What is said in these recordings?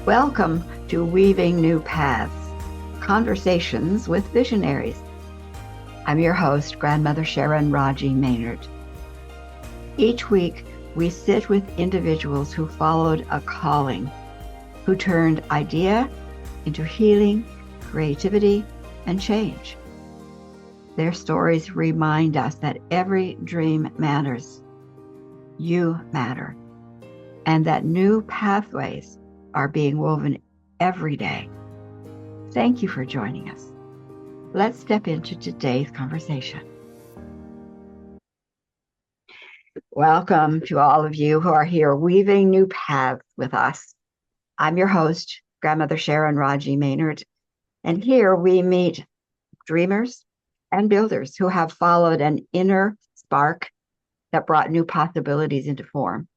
Welcome to Weaving New Paths, Conversations with Visionaries. I'm your host, Grandmother Sharon Raji Maynard. Each week, we sit with individuals who followed a calling, who turned idea into healing, creativity, and change. Their stories remind us that every dream matters. You matter. And that new pathways are being woven every day. Thank you for joining us. Let's step into today's conversation. Welcome to all of you who are here weaving new paths with us. I'm your host, Grandmother Sharon Raji Maynard, and here we meet dreamers and builders who have followed an inner spark that brought new possibilities into form.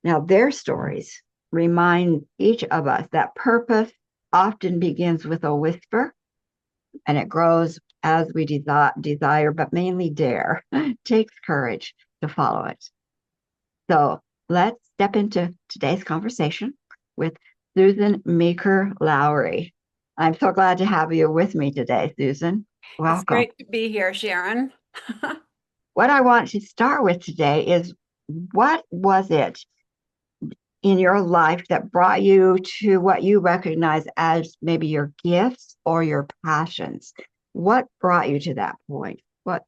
Now, their stories remind each of us that purpose often begins with a whisper, and it grows as we desire, but mainly dare. It takes courage to follow it. So let's step into today's conversation with Susan Meeker Lowry. I'm so glad to have you with me today, Susan. Welcome. It's great to be here, Sharon. What I want to start with today is, what was it in your life that brought you to what you recognize as maybe your gifts or your passions? What brought you to that point? What?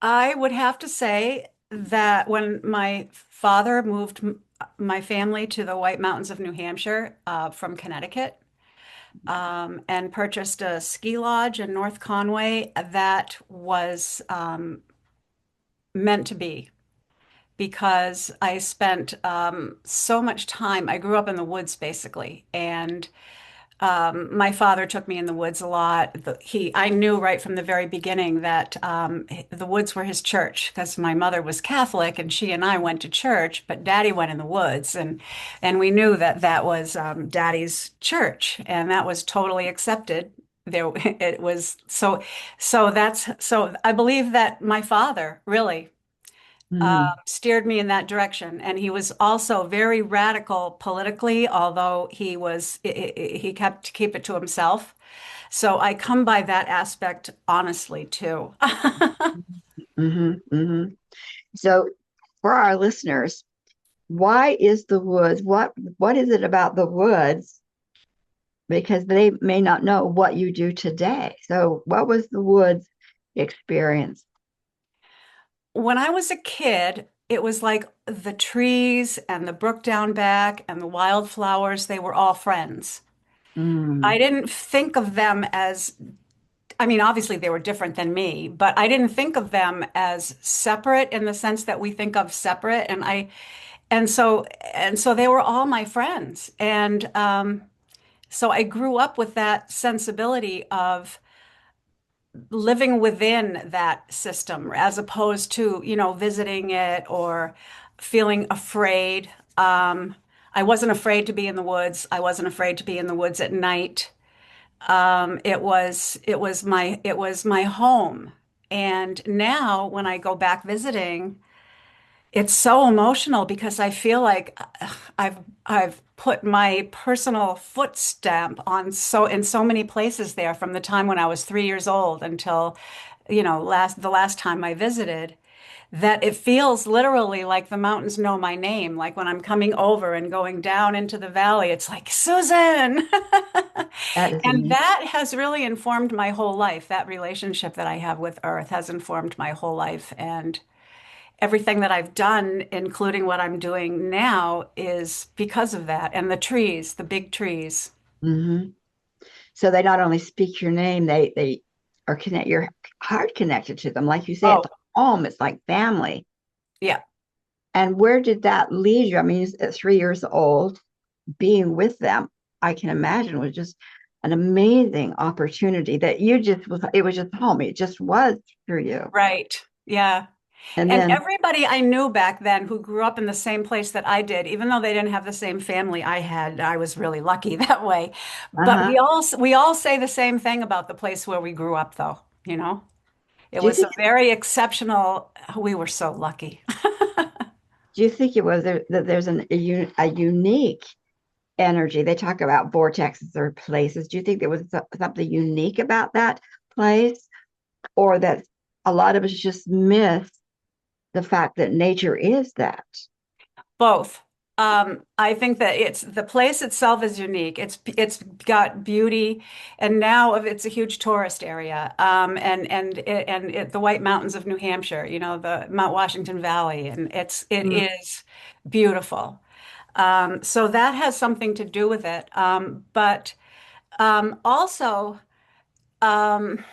I would have to say that when my father moved my family to the White Mountains of New Hampshire from Connecticut and purchased a ski lodge in North Conway, that was meant to be because I spent so much time. I grew up in the woods basically, and my father took me in the woods a lot. I knew right from the very beginning that the woods were his church because my mother was Catholic and she and I went to church, but Daddy went in the woods, and we knew that that was Daddy's church, and that was totally accepted. There, it was so I believe that my father really Mm, steered me in that direction. And he was also very radical politically, although he kept to keep it to himself. So I come by that aspect honestly too. mm-hmm. So, for our listeners, why is the woods? What is it about the woods? Because they may not know what you do today. So, what was the woods experience? When I was a kid, it was like the trees and the brook down back and the wildflowers, they were all friends. Mm, I didn't think of them as, I mean, obviously they were different than me, but I didn't think of them as separate in the sense that we think of separate. And so, and so they were all my friends. And so I grew up with that sensibility of living within that system as opposed to, visiting it or feeling afraid. I wasn't afraid to be in the woods. I wasn't afraid to be in the woods at night. It was my home. And now when I go back visiting, it's so emotional because I feel like I've put my personal foot stamp on in so many places there from the time when I was 3 years old until, the last time I visited, that it feels literally like the mountains know my name. Like when I'm coming over and going down into the valley, it's like, Susan. that is And amazing. that has really informed my whole life. That relationship that I have with Earth has informed my whole life. And everything that I've done, including what I'm doing now, is because of that. And the trees, the big trees. Mm-hmm. So they not only speak your name, they are connect your heart connected to them. Like you say, it's Oh, home, it's like family. yeah. And where did that lead you? I mean, at 3 years old, being with them, I can imagine was just an amazing opportunity that you just was, it was just home. It just was for you. Right. Yeah. And And then, everybody I knew back then who grew up in the same place that I did, even though they didn't have the same family I had, I was really lucky that way. But uh-huh. we all say the same thing about the place where we grew up, though, you know? It Do you was think a very exceptional, we were so lucky. do you think it was that there's a unique energy. They talk about vortexes or places. Do you think there was something unique about that place, or that a lot of us just miss the fact that nature is that? Both. I think that it's the place itself is unique. It's got beauty, and now it's a huge tourist area. The White Mountains of New Hampshire, the Mount Washington Valley, and it Mm. is beautiful. So that has something to do with it. But also, um,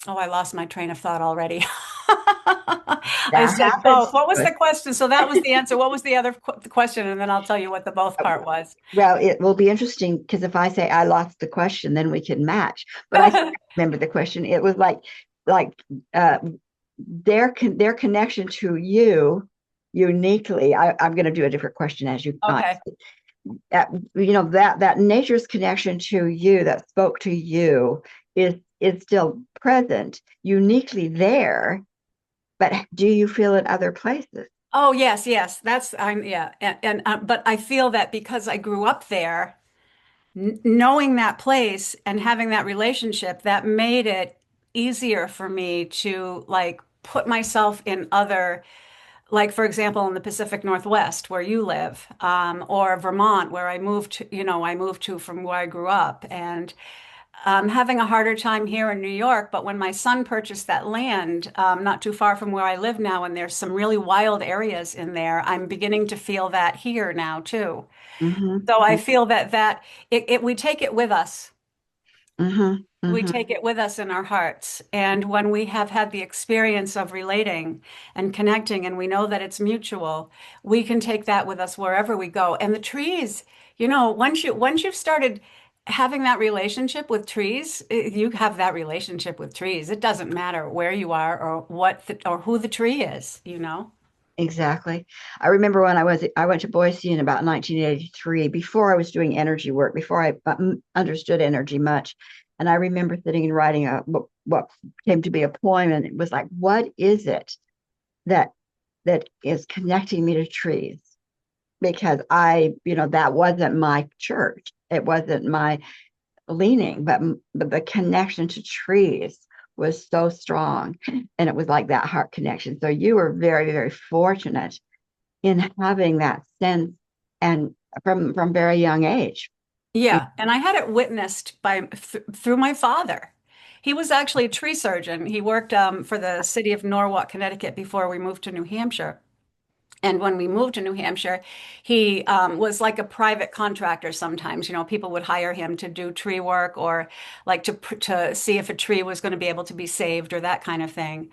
oh, I lost my train of thought already. I That said happens both. What to was us. the question? So that was the answer. What was the other question? And then I'll tell you what the both part was. Well, it will be interesting because if I say I lost the question, then we can match. But I think I remember the question. It was like uh, their connection to you uniquely. I'm going to do a different question as you might. Okay. That that nature's connection to you that spoke to you is still present, uniquely there. But do you feel it other places? Oh, yes, yes. Yeah. But I feel that because I grew up there, knowing that place and having that relationship, that made it easier for me to like put myself in other, like for example, in the Pacific Northwest where you live, or Vermont where I moved to from where I grew up, and having a harder time here in New York. But when my son purchased that land, not too far from where I live now, and there's some really wild areas in there, I'm beginning to feel that here now too. Mm-hmm. So I feel that we take it with us. Mm-hmm. We Mm-hmm. take it with us in our hearts. And when we have had the experience of relating and connecting, and we know that it's mutual, we can take that with us wherever we go. And the trees, once you've started having that relationship with trees, you have that relationship with trees. It doesn't matter where you are or or who the tree is. Exactly. I remember when I went to Boise in about 1983, before I was doing energy work, before I understood energy much. And I remember sitting and writing what came to be a poem, and it was like, what is it that that is connecting me to trees? Because that wasn't my church. It wasn't my leaning, but the connection to trees was so strong, and it was like that heart connection. So you were very, very fortunate in having that sense, and from very young age. Yeah, and I had it witnessed through my father. He was actually a tree surgeon. He worked for the city of Norwalk, Connecticut before we moved to New Hampshire. And when we moved to New Hampshire, he was like a private contractor sometimes. People would hire him to do tree work or like to see if a tree was going to be able to be saved or that kind of thing.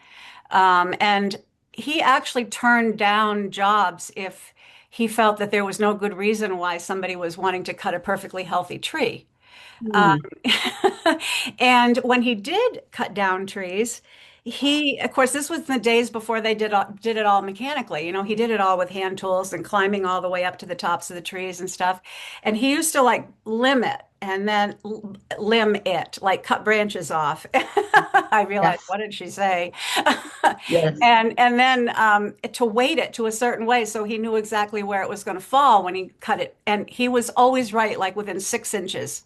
And he actually turned down jobs if he felt that there was no good reason why somebody was wanting to cut a perfectly healthy tree. Um, Hmm. and when he did cut down trees, of course, this was the days before they did it all mechanically. He did it all with hand tools and climbing all the way up to the tops of the trees and stuff. And he used to like limb it and then limb it, like cut branches off. I realized, Yes. what did she say? Yes. And then to weight it to a certain way so he knew exactly where it was going to fall when he cut it. And he was always right, like within 6 inches.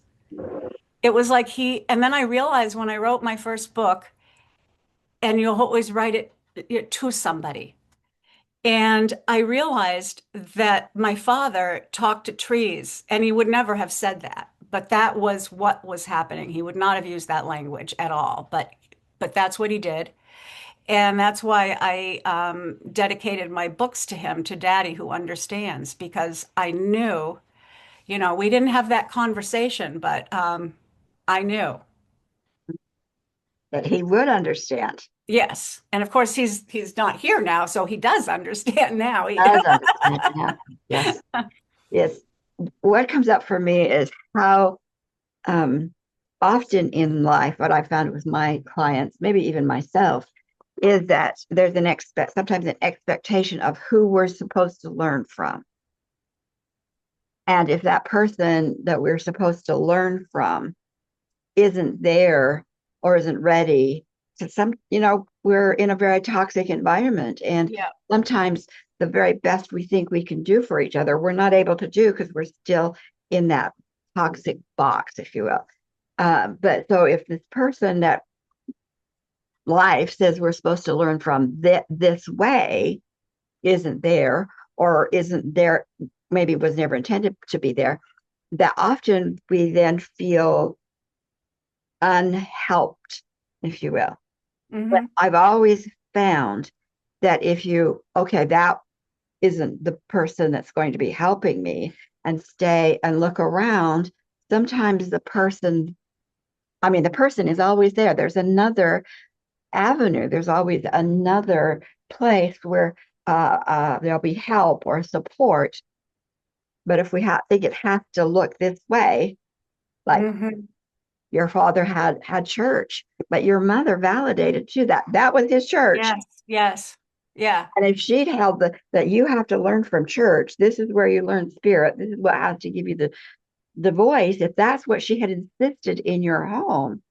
It was like and then I realized when I wrote my first book, and you'll always write it to somebody. And I realized that my father talked to trees, and he would never have said that, but that was what was happening. He would not have used that language at all, but that's what he did. And that's why I dedicated my books to him, to Daddy, who understands, because I knew, we didn't have that conversation, but I knew. That he would understand. Yes. And of course he's not here now, so he does understand now. Does understand. Yeah. Yes. Yes. What comes up for me is how um, often in life, what I found with my clients, maybe even myself, is that there's sometimes an expectation of who we're supposed to learn from. And if that person that we're supposed to learn from isn't there or isn't ready, we're in a very toxic environment. And Yeah. sometimes the very best we think we can do for each other, we're not able to do because we're still in that toxic box, if you will. But so if this person that life says we're supposed to learn from this way isn't there, or isn't there, maybe was never intended to be there, that often we then feel unhelped, if you will. But Hmm. I've always found that if you, okay, that isn't the person that's going to be helping me, and stay and look around, sometimes the person is always there. There's another avenue. There's always another place where there'll be help or support. But if think it has to look this way, like Hmm. your father had church, but your mother validated too that was his church. Yes, yes. Yeah. And if she'd held that you have to learn from church, this is where you learn spirit. This is what has to give you the voice. If that's what she had insisted in your home,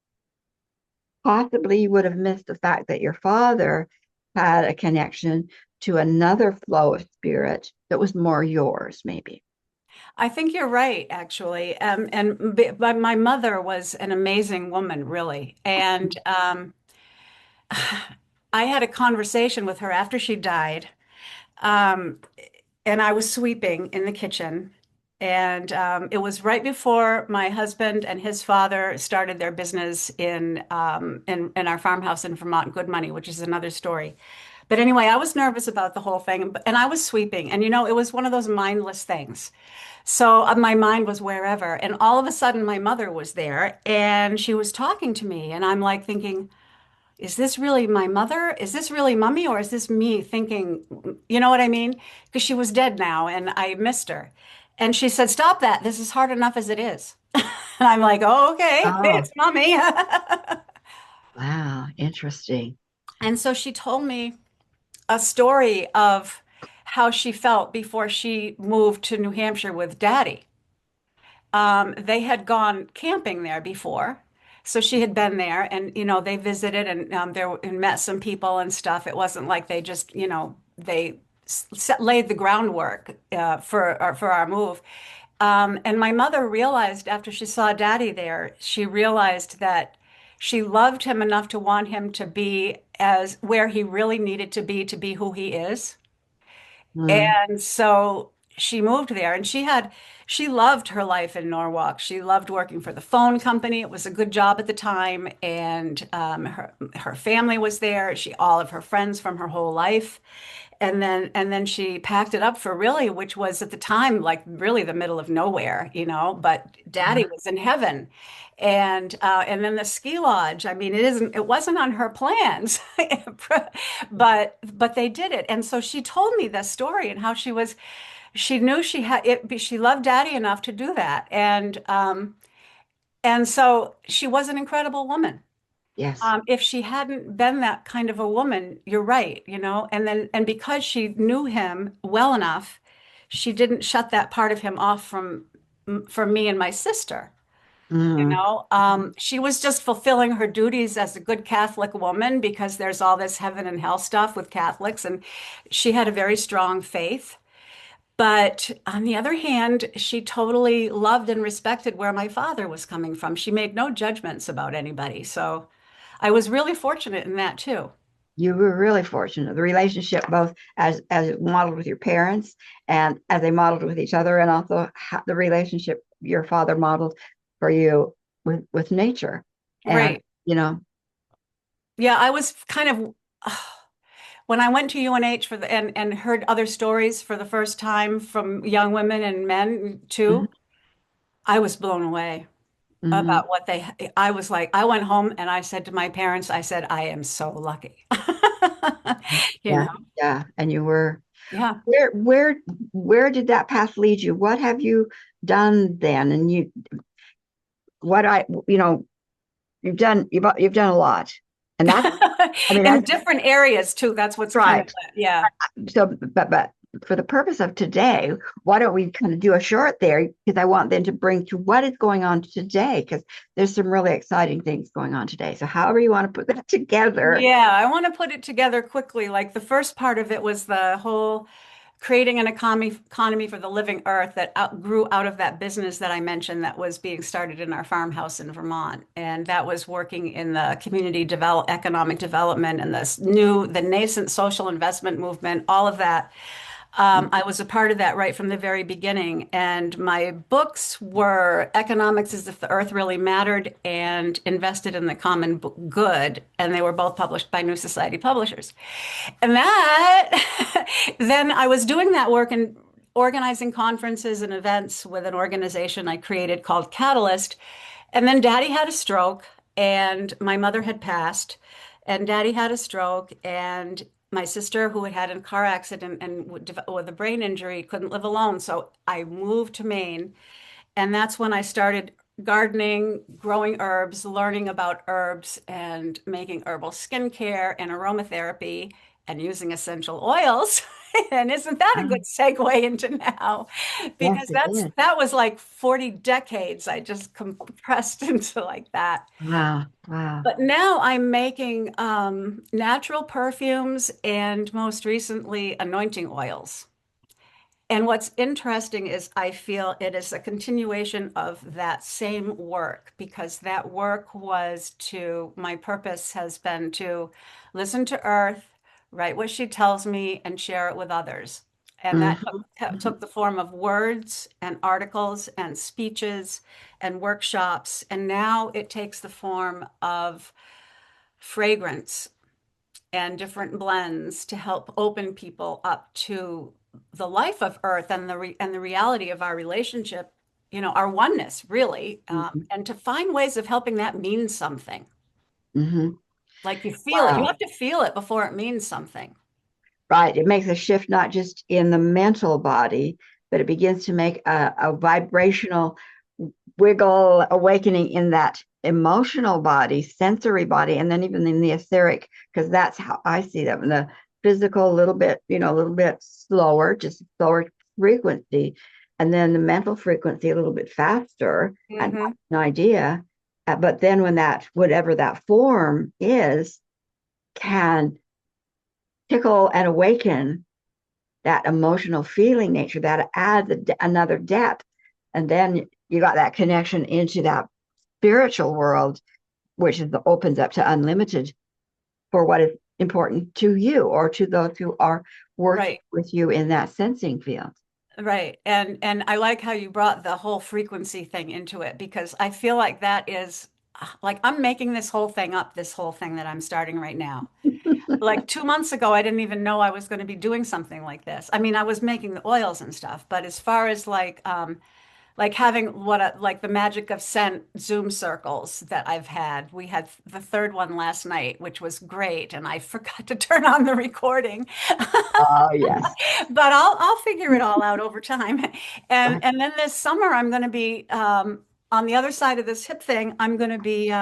possibly you would have missed the fact that your father had a connection to another flow of spirit that was more yours, maybe. I think you're right, actually. But my mother was an amazing woman, really. And I had a conversation with her after she died. Um, and I was sweeping in the kitchen. And it was right before my husband and his father started their business in our farmhouse in Vermont, Good Money, which is another story. But anyway, I was nervous about the whole thing, and I was sweeping, and it was one of those mindless things. So my mind was wherever, and all of a sudden, my mother was there, and she was talking to me, and I'm like thinking, is this really my mother? Is this really mommy? Or is this me thinking, you know what I mean? Because she was dead now and I missed her. And she said, stop that. This is hard enough as it is. And I'm like, oh, okay, Oh, it's mommy. wow, interesting. And so she told me a story of how she felt before she moved to New Hampshire with daddy. They had gone camping there before. So she had been there and, they visited and and met some people and stuff. It wasn't like they just, they laid the groundwork for our move. And my mother realized after she saw Daddy there, she realized that she loved him enough to want him to be as where he really needed to be who he is. Mm, And so she moved there and she loved her life in Norwalk. She loved working for the phone company. It was a good job at the time. And her family was there. All of her friends from her whole life. And then she packed it up for really, which was at the time like really the middle of nowhere, but Daddy was in heaven. And then the ski lodge. I mean, it wasn't on her plans, but they did it. And so she told me this story and how she knew she loved Daddy enough to do that. And so she was an incredible woman. yes. If she hadn't been that kind of a woman, you're right, and because she knew him well enough, she didn't shut that part of him off from me and my sister. Mm, She was just fulfilling her duties as a good Catholic woman because there's all this heaven and hell stuff with Catholics, and she had a very strong faith. But on the other hand, she totally loved and respected where my father was coming from. She made no judgments about anybody. So I was really fortunate in that too. you were really fortunate. The relationship, both as modeled with your parents and as they modeled with each other, and also the relationship your father modeled for you with nature. And Right. you know, Yeah, I was kind of when I went to UNH and heard other stories for the first time from young women and men mhm, too, I was blown away mhm, about I was like, I went home and I said to my parents, I said, I am so lucky. You yeah, know? yeah. And you were Yeah. where did that path lead you? What have you done then? And what I you've done a lot, and that's I mean In that's different areas too. That's what's kind of, right. yeah. So, but for the purpose of today, why don't we kind of do a short there? Because I want then to bring to what is going on today, because there's some really exciting things going on today. So, however you want to put that together. Yeah, I want to put it together quickly. Like the first part of it was the whole. creating an economy for the living earth that grew out of that business that I mentioned that was being started in our farmhouse in Vermont. And that was working in the economic development and the nascent social investment movement, all of that. I was a part of that right from the very beginning. And my books were Economics as if the Earth Really Mattered and Invested in the Common Good. And they were both published by New Society Publishers. And that, then I was doing that work and organizing conferences and events with an organization I created called Catalyst. And then Daddy had a stroke, and my mother had passed, and Daddy had a stroke, and my sister, who had had a car accident and with a brain injury, couldn't live alone. So I moved to Maine, and that's when I started gardening, growing herbs, learning about herbs, and making herbal skincare and aromatherapy and using essential oils. And isn't that a Wow. good segue into now? Yes, Because it is. that was like 40 decades I just compressed into like that. Wow. Wow. But now I'm making natural perfumes and most recently anointing oils. And what's interesting is I feel it is a continuation of that same work because that work was my purpose has been to listen to Earth, write what she tells me, and share it with others. And that Hmm. took the form of words and articles and speeches and workshops. And now it takes the form of fragrance and different blends to help open people up to the life of Earth and the reality of our relationship, our oneness, really, Hmm. and to find ways of helping that mean something. Hmm. Like you feel it, you Wow. have to feel it before it means something. Right. It makes a shift not just in the mental body, but it begins to make a vibrational wiggle awakening in that emotional body, sensory body, and then even in the etheric, because that's how I see them. The physical, a little bit, a little bit slower, just slower frequency, and then the mental frequency a little bit faster, and Hmm. an idea. But then when whatever that form is, can tickle and awaken that emotional feeling nature, that adds another depth. And then you got that connection into that spiritual world, which opens up to unlimited for what is important to you or to those who are working Right, with you in that sensing field. right. And I like how you brought the whole frequency thing into it because I feel like that is like I'm making this whole thing up, this whole thing that I'm starting right now. Like 2 months ago, I didn't even know I was going to be doing something like this. I mean, I was making the oils and stuff, but as far as like having like the magic of scent Zoom circles that I've had, we had the third one last night, which was great, and I forgot to turn on the recording, Oh, yes. but I'll figure it all out over time. Right. And then this summer, I'm going to be on the other side of this hip thing. I'm going to be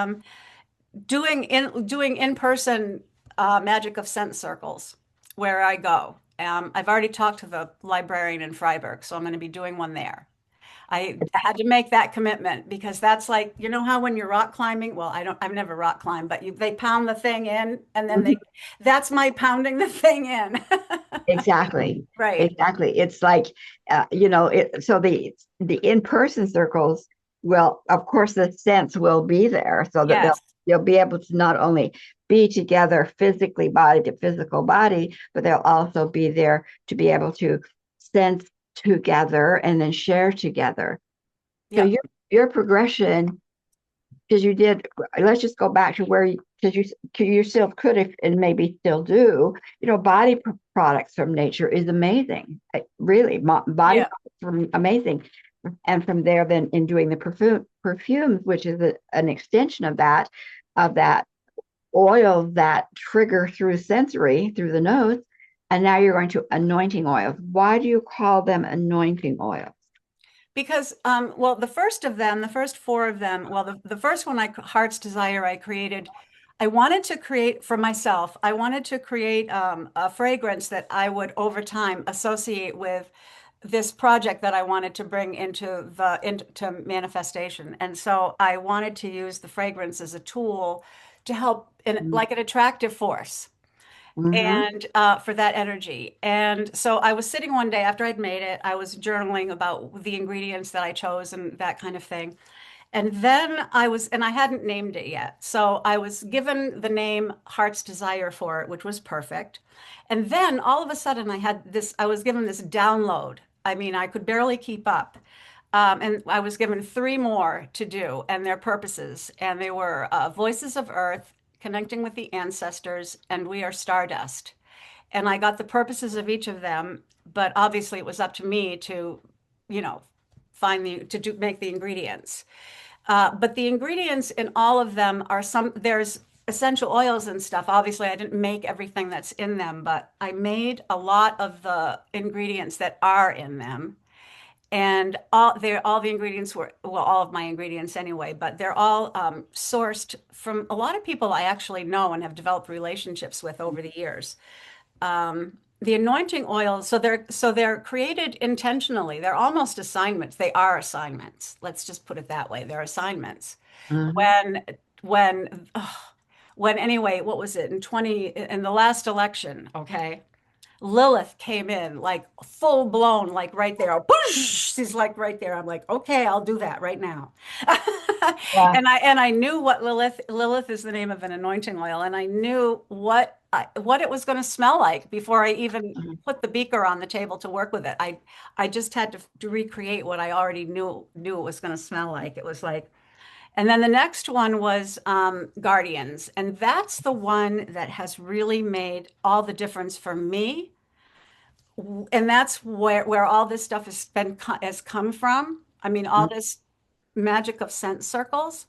doing in-person magic of scent circles where I go. I've already talked to the librarian in Freiburg, so I'm going to be doing one there. I had to make that commitment because that's like, you know how when you're rock climbing, well, I've never rock climbed, but they pound the thing in and then Mhm. that's my pounding the thing in. Exactly. Right. Exactly. It's like, so the in-person circles will, of course, the sense will be there so that Yes. they'll be able to not only be together physically, body to physical body, but they'll also be there to be able to sense together and then share together. So Yep. your progression, because you did, let's just go back to where because you still could if, and maybe still do, body products from nature is amazing. Really, body Yeah. products from amazing. And from there, then in doing the perfumes, which is an extension of that oil that trigger through sensory, through the nose. And now you're going to anointing oils. Why do you call them anointing oils? Because, well, the first of them, the first four of them, well, the first one, Heart's Desire, I created, I wanted to create for myself, I wanted to create a fragrance that I would over time associate with this project that I wanted to bring into manifestation. And so I wanted to use the fragrance as a tool to help in Mm. like an attractive force. Mm-hmm. and for that energy. And so I was sitting one day after I'd made it, I was journaling about the ingredients that I chose and that kind of thing. And then and I hadn't named it yet. So I was given the name Heart's Desire for it, which was perfect. And then all of a sudden I was given this download. I mean, I could barely keep up. And I was given three more to do and their purposes. And they were Voices of Earth, Connecting with the Ancestors, and We Are Stardust. And I got the purposes of each of them, but obviously it was up to me to, you know, make the ingredients. But the ingredients in all of them there's essential oils and stuff. Obviously, I didn't make everything that's in them, but I made a lot of the ingredients that are in them. And all the ingredients were, well, all of my ingredients anyway, but they're all sourced from a lot of people I actually know and have developed relationships with over the years. The anointing oils, so they're created intentionally. They're almost assignments. They are assignments. Let's just put it that way. They're assignments. Mm-hmm. When when when anyway, what was it in the last election, okay? Lilith came in like full blown, like right there. Boosh! She's like right there. I'm like, okay, I'll do that right now. Yeah. And I knew what Lilith is the name of an anointing oil, and I knew what it was going to smell like before I even Mm-hmm. put the beaker on the table to work with it. I just had to recreate what I already knew it was going to smell like. It was like, and then the next one was Guardians, and that's the one that has really made all the difference for me, and that's where all this stuff has come from. I mean, all this magic of scent circles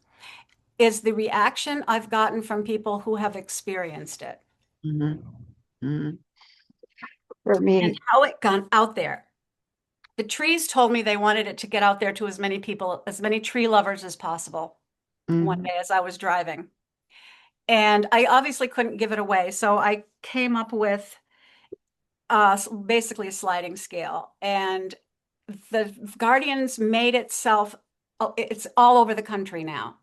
is the reaction I've gotten from people who have experienced it Mm-hmm. Mm-hmm. For and me, how it got out there. The trees told me they wanted it to get out there to as many people, as many tree lovers as possible one mm-hmm. day as I was driving. And I obviously couldn't give it away. So I came up with basically a sliding scale. And the Guardians made itself, it's all over the country now.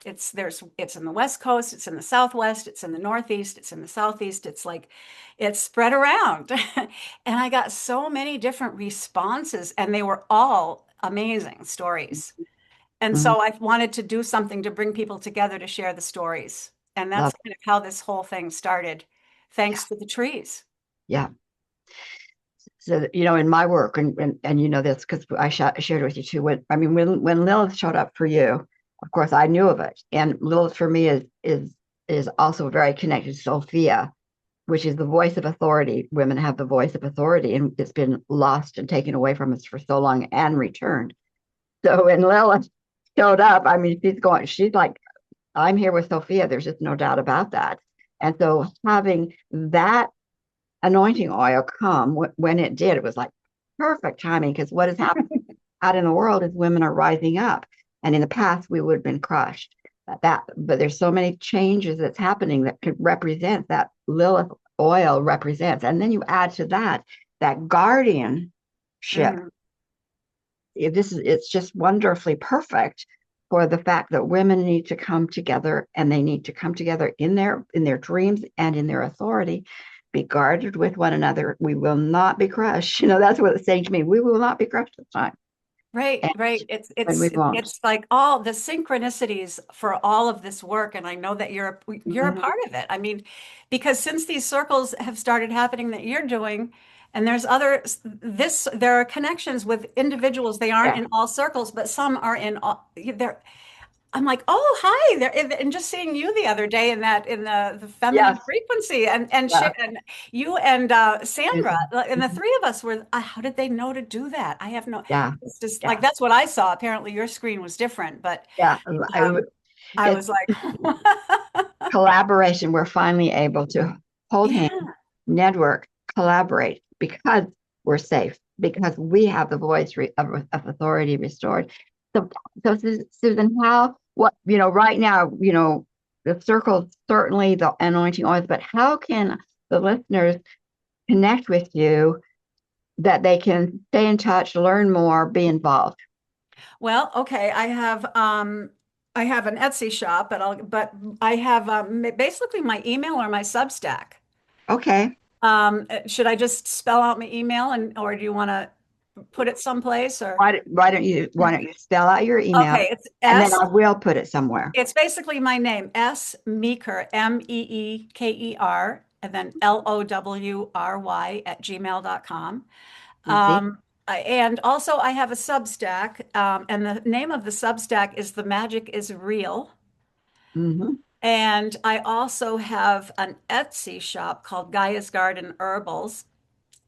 It's in the West Coast, it's in the Southwest, it's in the Northeast, it's in the Southeast. It's like it's spread around. And I got so many different responses, and they were all amazing stories. And Mm-hmm. so I wanted to do something to bring people together to share the stories. And that's Love. kind of how this whole thing started, Yeah. thanks to the trees. Yeah. So, in my work, and you know this because shared with you too. When Lilith showed up for you, of course I knew of it, and Lilith for me is also very connected to Sophia, which is the voice of authority. Women have the voice of authority, and it's been lost and taken away from us for so long and returned. So when Lilith showed up, I mean, she's like, I'm here with Sophia. There's just no doubt about that. And so having that anointing oil come when it did, it was like perfect timing because what has happened out in the world is women are rising up. And in the past, we would have been crushed. But there's so many changes that's happening that could represent that Lilith oil represents. And then you add to that guardianship. Mhm. It's just wonderfully perfect for the fact that women need to come together, and they need to come together in their dreams and in their authority, be guarded with one another. We will not be crushed. That's what it's saying to me. We will not be crushed this time. Right, And right. It's when we it's won't. it's like all the synchronicities for all of this work, and I know that you're a Mm-hmm. part of it. I mean, because since these circles have started happening that you're doing, and there's there are connections with individuals. They aren't Yeah. in all circles, but some are in all. I'm like, oh, hi there, and just seeing you the other day in the feminine Yes. frequency, Yeah. and you and Sandra, and the three of us were. How did they know to do that? I have no. Yeah. It's just like Yeah. that's what I saw. Apparently, your screen was different, but Yeah. um, I It's was like, collaboration. We're finally able to hold hands, yeah. network, collaborate because we're safe, because we have the voice of authority restored. So, Susan, right now, the circle, certainly the anointing oils, but how can the listeners connect with you that they can stay in touch, learn more, be involved? Well, okay. I have an Etsy shop, but I have basically my email or my Substack. Okay. Should I just spell out my email or do you want to put it someplace or? Why don't you spell out your email Okay, it's and then I will put it somewhere. it's basically my name, S Meeker, Meeker, and then Lowry at gmail.com. Easy. And also I have a Substack, and the name of the Substack is The Magic is Real. Hmm. And I also have an Etsy shop called Gaia's Garden Herbals.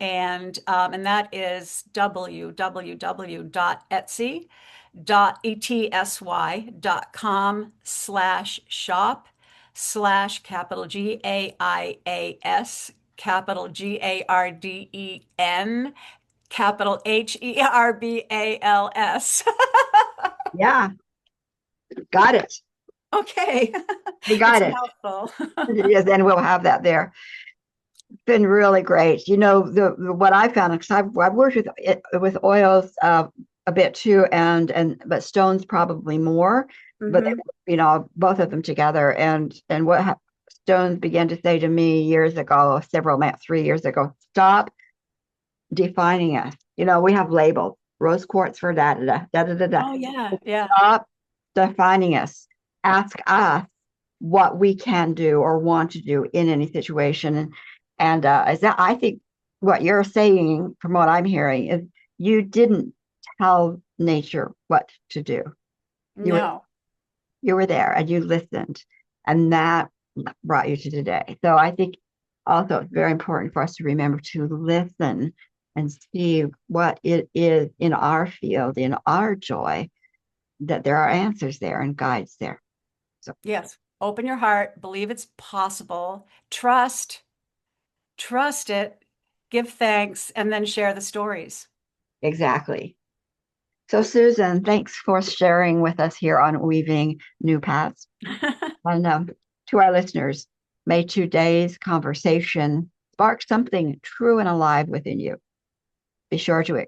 And that is www.etsy.com/shop/capital GAIAS capital GARDEN capital HERBALS. Yeah, got it. Okay. We It's got a it. mouthful. Yes, and we'll have that there. Been really great. What I found, because I've worked with oils a bit too, and but stones probably more, but Hmm. both of them together. And stones began to say to me years ago, 3 years ago, stop defining us. We have labels, rose quartz for da da da da da da. Oh yeah, yeah, Stop defining us. Ask us what we can do or want to do in any situation. And is that I think what you're saying, from what I'm hearing, is you didn't tell nature what to do. You were no, you were there and you listened, and that brought you to today. So I think also it's very important for us to remember to listen and see what it is in our field, in our joy, that there are answers there and guides there. So yes. Open your heart, believe it's possible, trust it, give thanks, and then share the stories. exactly. So Susan, thanks for sharing with us here on Weaving New Paths. And to our listeners, may today's conversation spark something true and alive within you. Be sure to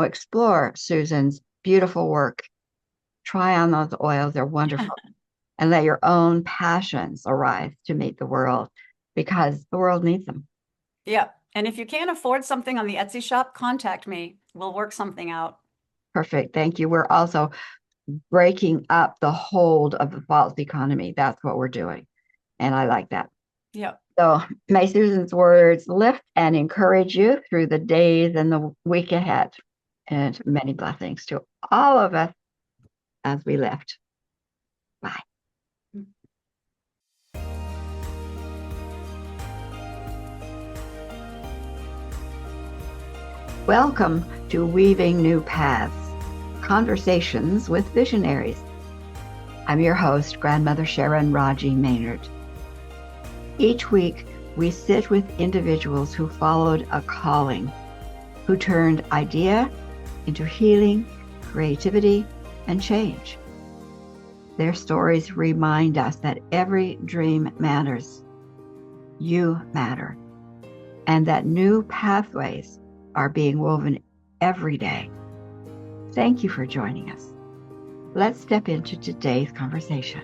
explore Susan's beautiful work. Try on those oils; they're wonderful, and let your own passions arise to meet the world, because the world needs them. Yep. And if you can't afford something on the Etsy shop, contact me. We'll work something out. Perfect. Thank you. We're also breaking up the hold of the false economy. That's what we're doing, and I like that. Yep. So may Susan's words lift and encourage you through the days and the week ahead. And many blessings to all of us as we lift. Bye. Welcome to Weaving New Paths, Conversations with Visionaries. I'm your host, Grandmother Sharon Raji Maynard. Each week, we sit with individuals who followed a calling, who turned idea into healing, creativity, and change. Their stories remind us that every dream matters. You matter. And that new pathways are being woven every day. Thank you for joining us. Let's step into today's conversation.